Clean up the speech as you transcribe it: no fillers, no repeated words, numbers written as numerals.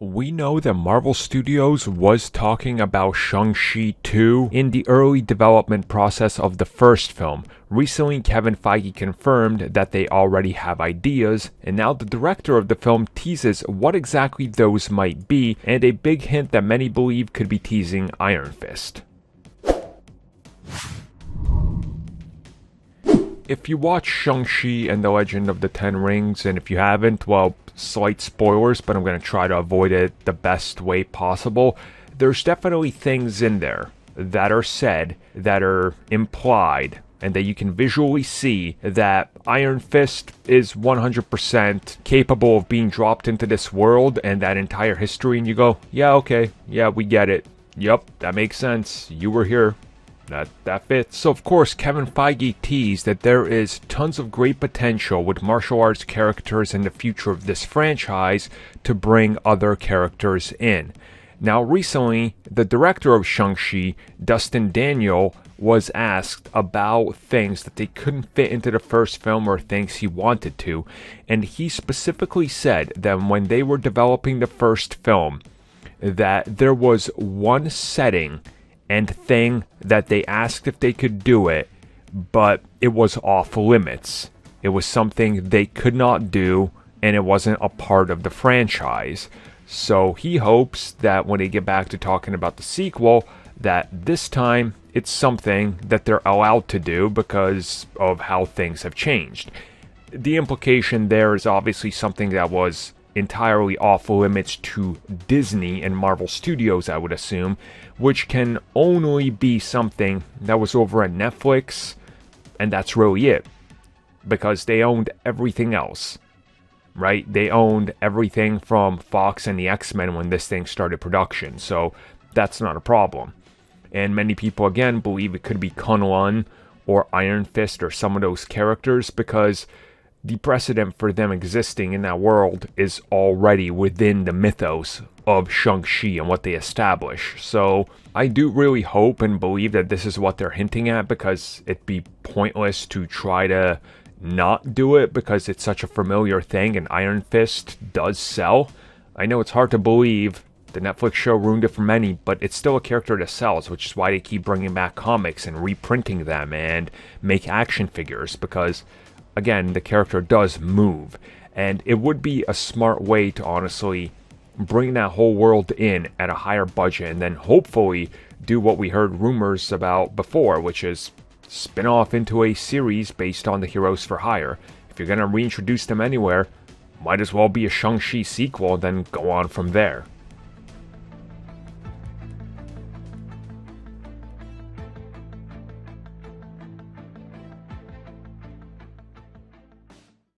We know that Marvel Studios was talking about Shang-Chi 2 in the early development process of the first film. Recently, Kevin Feige confirmed that they already have ideas, and now the director of the film teases what exactly those might be, and a big hint that many believe could be teasing Iron Fist. If you watch Shang-Chi and the Legend of the Ten Rings, and if you haven't, well, slight spoilers, but I'm going to try to avoid it the best way possible. There's definitely things in there that are said, that are implied, and that you can visually see that Iron Fist is 100% capable of being dropped into this world and that entire history, and you go, yeah, okay, yeah, we get it. Yep, that makes sense. You were here. That fits. So of course, Kevin Feige teased that there is tons of great potential with martial arts characters in the future of this franchise to bring other characters in. Now recently, the director of Shang-Chi, Dustin Daniel, was asked about things that they couldn't fit into the first film or things he wanted to, and he specifically said that when they were developing the first film, that there was one setting and thing that they asked if they could do it, but it was off limits. It was something they could not do, and it wasn't a part of the franchise. So he hopes that when they get back to talking about the sequel, that this time it's something that they're allowed to do because of how things have changed. The implication there is obviously something that was entirely off limits to Disney and Marvel Studios, I would assume, which can only be something that was over at Netflix, and that's really it, because they owned everything else, right? They owned everything from Fox and the X-Men when this thing started production, so that's not a problem. And many people, again, believe it could be Kunlun or Iron Fist or some of those characters, because the precedent for them existing in that world is already within the mythos of Shang-Chi and what they establish. So I do really hope and believe that this is what they're hinting at, because it'd be pointless to try to not do it because it's such a familiar thing and Iron Fist does sell. I know it's hard to believe. The Netflix show ruined it for many, but it's still a character that sells, which is why they keep bringing back comics and reprinting them and make action figures, because again, the character does move, and it would be a smart way to honestly bring that whole world in at a higher budget, and then hopefully do what we heard rumors about before, which is spin off into a series based on the Heroes for Hire. If you're going to reintroduce them anywhere, might as well be a Shang-Chi sequel, then go on from there.